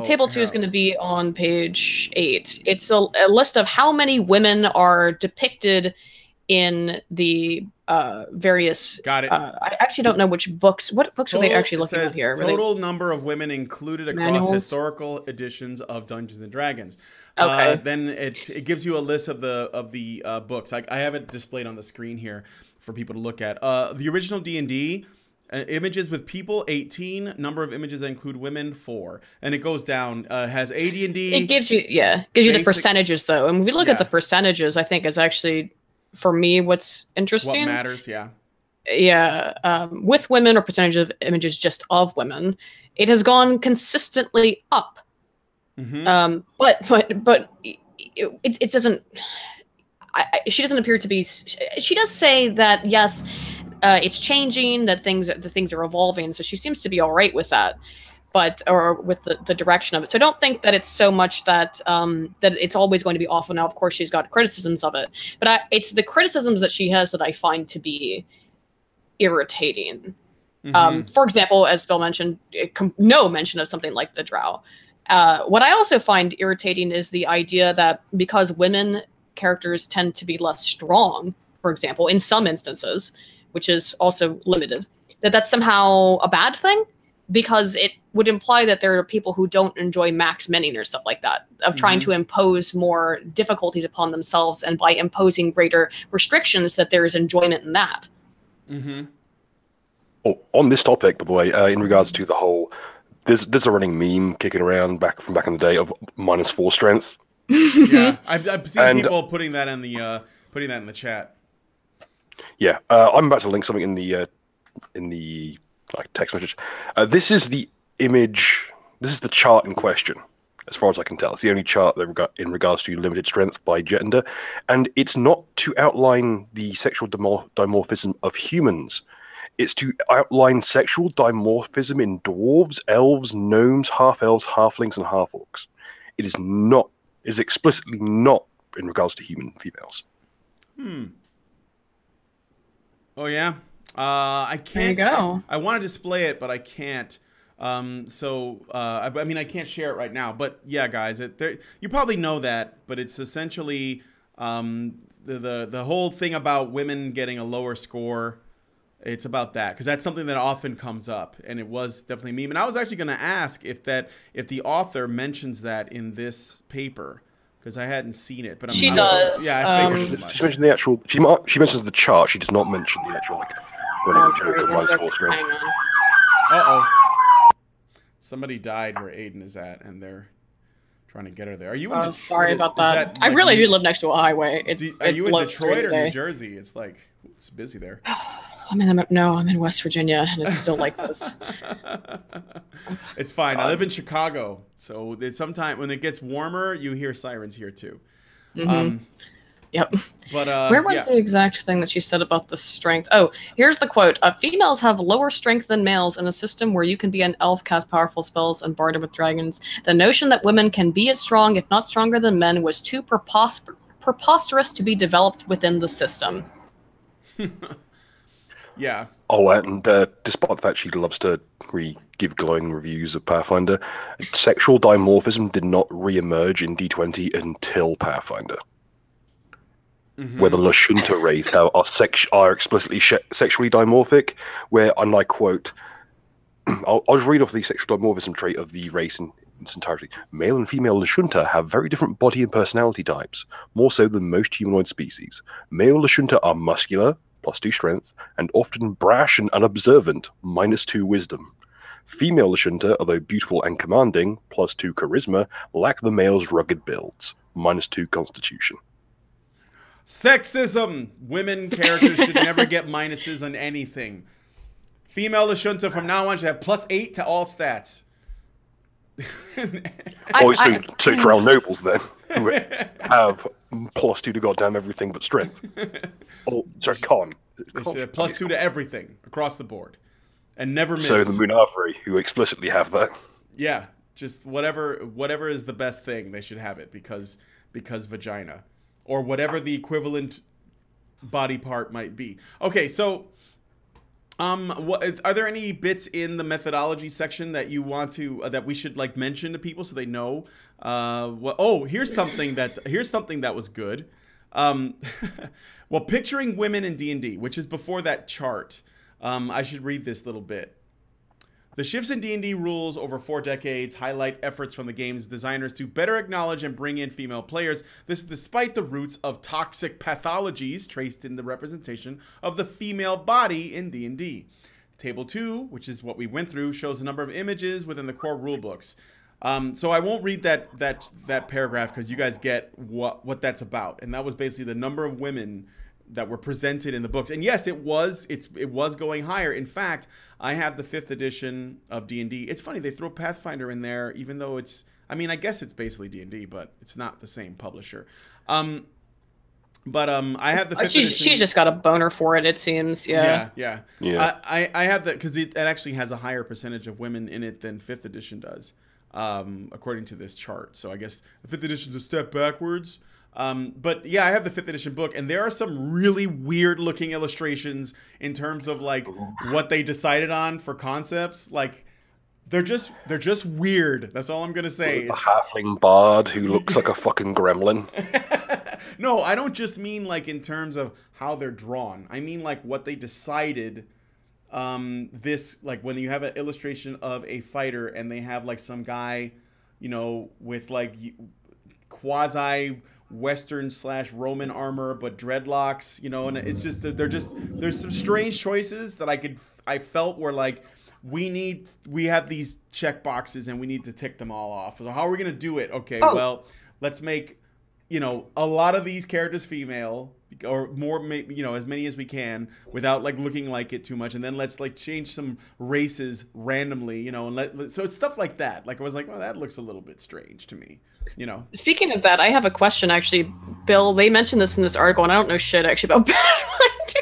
Table 2 is going to be on page 8. It's a list of how many women are depicted in the various... Got it. I actually don't know which books... What books are they actually looking at here? Total number of women included across manuals? Historical editions of Dungeons and Dragons. Okay. Then it gives you a list of the books. I have it displayed on the screen here for people to look at. The original D&D... images with people 18, number of images that include women 4, and it goes down. Has AD&D. It gives you the percentages though, and when we look at the percentages, I think is actually for me what's interesting. What matters, yeah. Yeah, with women or percentage of images just of women, it has gone consistently up. But it doesn't. She doesn't appear to be. She does say that yes. It's changing, that the things are evolving, so she seems to be all right with that, or with the direction of it. So I don't think that it's so much that that it's always going to be awful. Now, of course, she's got criticisms of it, but it's the criticisms that she has that I find to be irritating. For example, as Phil mentioned, no mention of something like the Drow. What I also find irritating is the idea that because women characters tend to be less strong, for example, in some instances, which is also limited, that's somehow a bad thing, because it would imply that there are people who don't enjoy max minning or stuff like that, of trying to impose more difficulties upon themselves, and by imposing greater restrictions that there is enjoyment in that. Oh, on this topic, by the way, in regards to the whole, there's a running meme kicking around from back in the day of -4 strength. Yeah, I've seen people putting that in the chat. Yeah, I'm about to link something in the text message. This is the image. This is the chart in question, as far as I can tell. It's the only chart that in regards to limited strength by gender, and it's not to outline the sexual dimorphism of humans. It's to outline sexual dimorphism in dwarves, elves, gnomes, half-elves, halflings, and half-orcs. It is not. It is explicitly not in regards to human females. Oh yeah, I can't. There you go. I want to display it, but I can't. I mean, I can't share it right now. But yeah, guys, you probably know that, but it's essentially the whole thing about women getting a lower score. It's about that, because that's something that often comes up, and it was definitely a meme. And I was actually going to ask if the author mentions that in this paper, because I hadn't seen it. But she does. Yeah, I figured as much. She mentioned the actual. She mentions the chart. She does not mention the actual running joke of -4 strength. Somebody died where Aiden is at, and they're trying to get her there. Are you? Sorry about that. I really do live next to a highway. Are you in Detroit or New Jersey? It's busy there. I'm in West Virginia, and it's still like this. It's fine. I live in Chicago, so sometimes when it gets warmer, you hear sirens here too. Yep. But where was the exact thing that she said about the strength? Oh, here's the quote. Females have lower strength than males in a system where you can be an elf, cast powerful spells, and barded with dragons. The notion that women can be as strong, if not stronger than men, was too preposterous to be developed within the system. Yeah. Oh, and despite the fact she loves to really give glowing reviews of Pathfinder, sexual dimorphism did not re-emerge in D20 until Pathfinder. where the Lashunta race are explicitly sexually dimorphic, where, and I quote, I'll just read off the sexual dimorphism trait of the race in its entirety. Male and female Lashunta have very different body and personality types, more so than most humanoid species. Male Lashunta are muscular, +2 strength, and often brash and unobservant, -2 wisdom. Female Lashunta, although beautiful and commanding, +2 charisma, lack the male's rugged builds, -2 constitution. Sexism! Women characters should never get minuses on anything. Female Lashunta from now on should have +8 to all stats. So Drow nobles then, who have +2 to goddamn everything but strength. Oh, sorry, con. They should have +2 to everything across the board, and never miss. So the Munavri, who explicitly have that. Yeah, just whatever is the best thing, they should have it because vagina, or whatever the equivalent body part might be. Okay, so. Are there any bits in the methodology section that you want to that we should like mention to people so they know? Here's something that was good. Well, picturing women in D&D, which is before that chart. I should read this little bit. The shifts in D&D rules over 4 decades highlight efforts from the game's designers to better acknowledge and bring in female players. This is despite the roots of toxic pathologies traced in the representation of the female body in D&D. Table 2, which is what we went through, shows a number of images within the core rulebooks. So I won't read that paragraph because you guys get what that's about. And that was basically the number of women that were presented in the books. And yes, it was going higher. In fact, I have the 5th edition of D&D. It's funny, they throw Pathfinder in there, even though I guess it's basically D&D, but it's not the same publisher. I have the 5th edition. She's just got a boner for it seems. Yeah. I have that because it actually has a higher percentage of women in it than 5th edition does, according to this chart. So I guess the 5th edition is a step backwards. But yeah, I have the 5th edition book, and there are some really weird looking illustrations in terms of like what they decided on for concepts. Like they're just weird. That's all I'm gonna say. A halfling bard who looks like a fucking gremlin. No, I don't just mean like in terms of how they're drawn. I mean like what they decided. This like when you have an illustration of a fighter and they have like some guy, with like quasi Western / Roman armor, but dreadlocks, and it's just there's some strange choices that I felt were like, we have these check boxes and we need to tick them all off. So how are we going to do it? Okay, well, let's make, a lot of these characters female, or more, as many as we can without like looking like it too much. And then let's like change some races randomly, and so it's stuff like that. Like I was like, well, that looks a little bit strange to me. Speaking of that, I have a question actually, Bill. They mentioned this in this article, and I don't know shit actually about Pathfinder.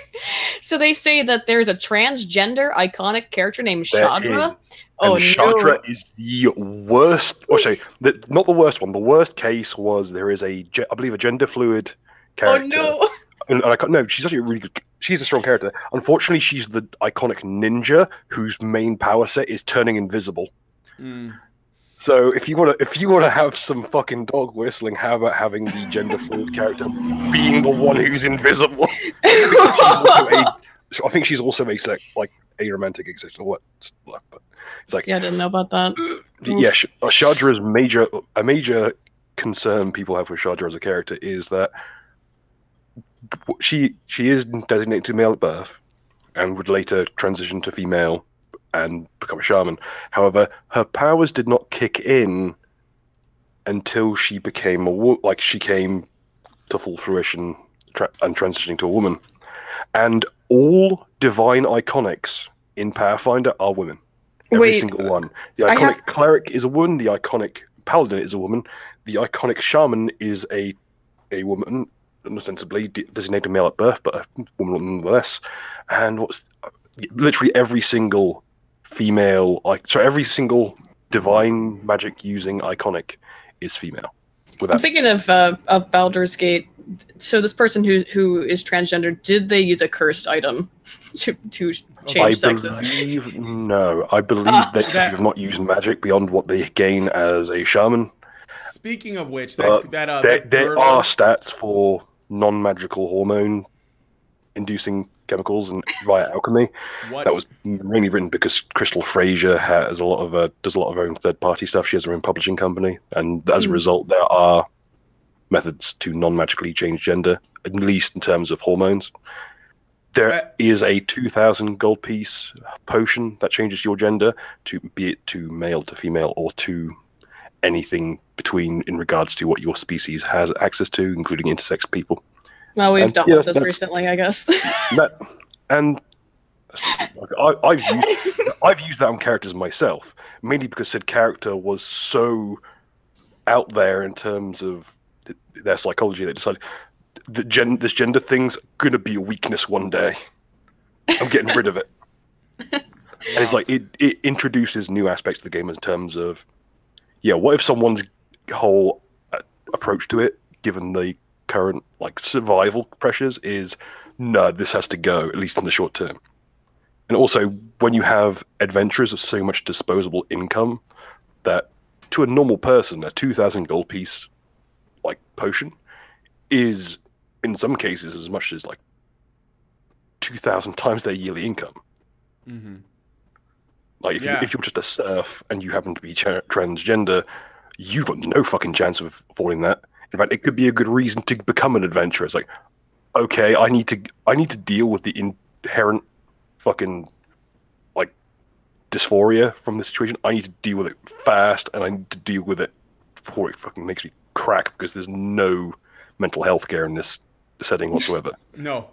So they say that there's a transgender iconic character named Shadra. Shadra is the worst. Or sorry, not the worst one. The worst case was there is I believe a gender fluid character. Oh no! No, she's actually really good. She's a strong character. Unfortunately, she's the iconic ninja whose main power set is turning invisible. So if you want to have some fucking dog whistling, how about having the gender fluid character being the one who's invisible? I think she's also a romantic existential what left, but it's like, yeah, I didn't know about that. Yeah, Shadra's a major concern people have with Shadra as a character is that she is designated to male at birth and would later transition to female and become a shaman. However, her powers did not kick in until she became she came to full fruition and transitioning to a woman. And all divine iconics in Pathfinder are women. Every single one. The iconic cleric is a woman. The iconic paladin is a woman. The iconic shaman is a woman, ostensibly designated male at birth, but a woman nonetheless. And literally every single every single divine magic using iconic is female. I'm thinking of Baldur's Gate. So this person who is transgender, did they use a cursed item to change sexes? No, I believe they have not used magic beyond what they gain as a shaman. Speaking of which, there are stats for non-magical hormone-inducing chemicals and via alchemy. What? That was mainly written because Crystal Fraser does a lot of her own third-party stuff. She has her own publishing company, and as a result, there are methods to non-magically change gender, at least in terms of hormones. There is a 2,000 gold piece potion that changes your gender, to be it to male to female or to anything between in regards to what your species has access to, including intersex people. Well, we've dealt with this recently, I guess. I've used that on characters myself, mainly because said character was so out there in terms of their psychology. They decided that this gender thing's gonna be a weakness one day. I'm getting rid of it. And it's like it introduces new aspects to the game in terms of, yeah, what if someone's whole approach to it, given the current like survival pressures, is no, this has to go, at least in the short term. And also, when you have adventurers of so much disposable income, that to a normal person, a 2,000 gold piece like potion is in some cases as much as like 2,000 times their yearly income. Mm-hmm. Like if you're just a serf and you happen to be transgender, you've got no fucking chance of affording that. In fact, it could be a good reason to become an adventurer. It's like, okay, I need to deal with the inherent fucking like dysphoria from the situation. I need to deal with it fast, and I need to deal with it before it fucking makes me crack, because there's no mental health care in this setting whatsoever. No.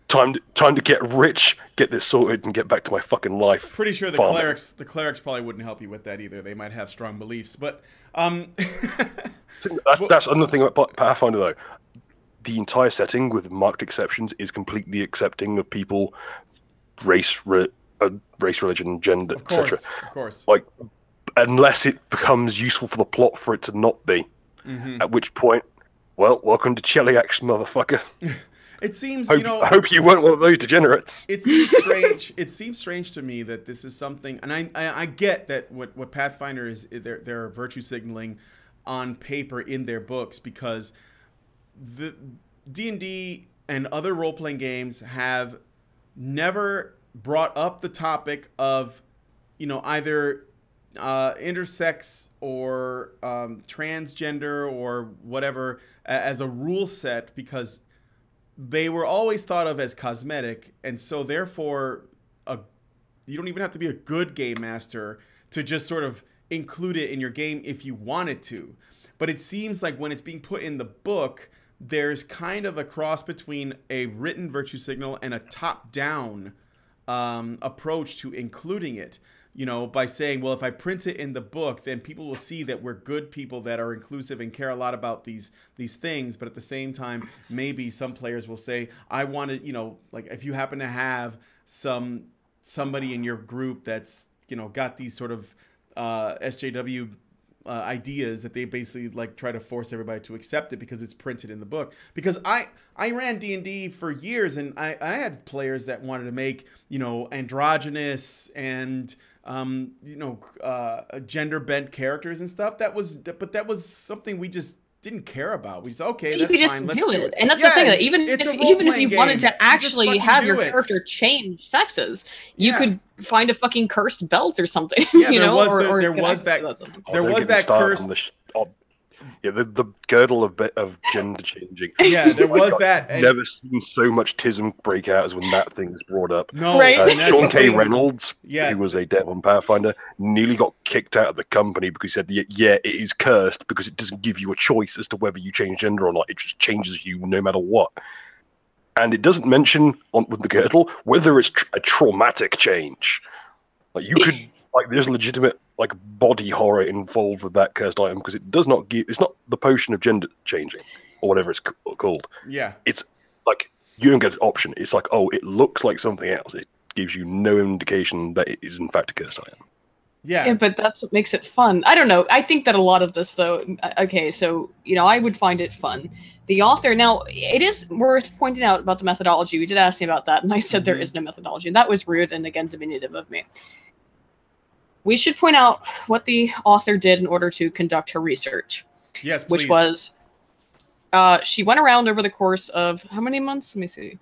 Time to get rich, get this sorted, and get back to my fucking life. Pretty sure the clerics probably wouldn't help you with that either. They might have strong beliefs, but that's another thing about Pathfinder though. The entire setting, with marked exceptions, is completely accepting of people, race, religion, gender, etc. Of course. Like, unless it becomes useful for the plot for it to not be. Mm-hmm. At which point, well, welcome to Cheliax, motherfucker. It seems, I hope you weren't one of those degenerates. It seems strange. It seems strange to me that this is something, and I get that what Pathfinder is, they're virtue signaling on paper in their books, because the D&D and other role-playing games have never brought up the topic of, either intersex or transgender or whatever as a rule set, because they were always thought of as cosmetic, and so therefore you don't even have to be a good game master to just sort of include it in your game if you wanted to. But it seems like when it's being put in the book, there's kind of a cross between a written virtue signal and a top-down approach to including it. By saying, well, if I print it in the book, then people will see that we're good people that are inclusive and care a lot about these things. But at the same time, maybe some players will say, I want to, like if you happen to have somebody in your group that's, got these sort of SJW ideas, that they basically like try to force everybody to accept it because it's printed in the book. Because I ran D&D for years, and I had players that wanted to make, androgynous and gender bent characters and stuff. But that was something we just didn't care about. We said, okay, that's fine. You could just do it. And that's the thing, that even if you wanted to actually have your character change sexes, you could find a fucking cursed belt or something. Yeah, there was that cursed. The girdle of gender changing. Yeah, there was that. I've never seen so much tism break out as when that thing is brought up. No, right? Sean K. Reynolds, who was a dev on Pathfinder, nearly got kicked out of the company because he said, yeah, it is cursed because it doesn't give you a choice as to whether you change gender or not. It just changes you no matter what. And it doesn't mention with the girdle whether it's a traumatic change. Like you could, there's legitimate body horror involved with that cursed item, because it does not give. It's not the potion of gender changing or whatever it's called. Yeah, it's like you don't get an option. It's like, oh, it looks like something else. It gives you no indication that it is in fact a cursed item. Yeah, but that's what makes it fun. I don't know. I think that a lot of this, though. Okay, so I would find it fun. The author, now, it is worth pointing out about the methodology. You did ask me about that, and I said there is no methodology. That was rude and again diminutive of me. We should point out what the author did in order to conduct her research. Yes, please. Which was She went around over the course of how many months? Let me see.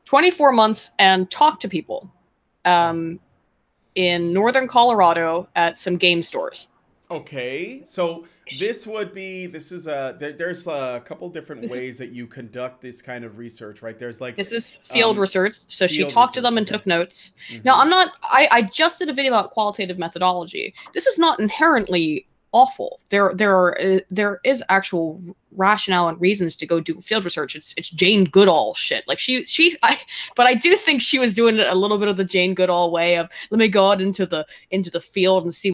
24 months and talked to people in northern Colorado at some game stores. Okay, so there's a couple different ways that you conduct this kind of research, right? There's like this is field research, so she field talked to research, them and okay. took notes. Mhm. Now I just did a video about qualitative methodology. This is not inherently awful. There is actual rationale and reasons to go do field research. It's Jane Goodall shit. Like but I do think she was doing a little bit of the Jane Goodall way of let me go out into the field and see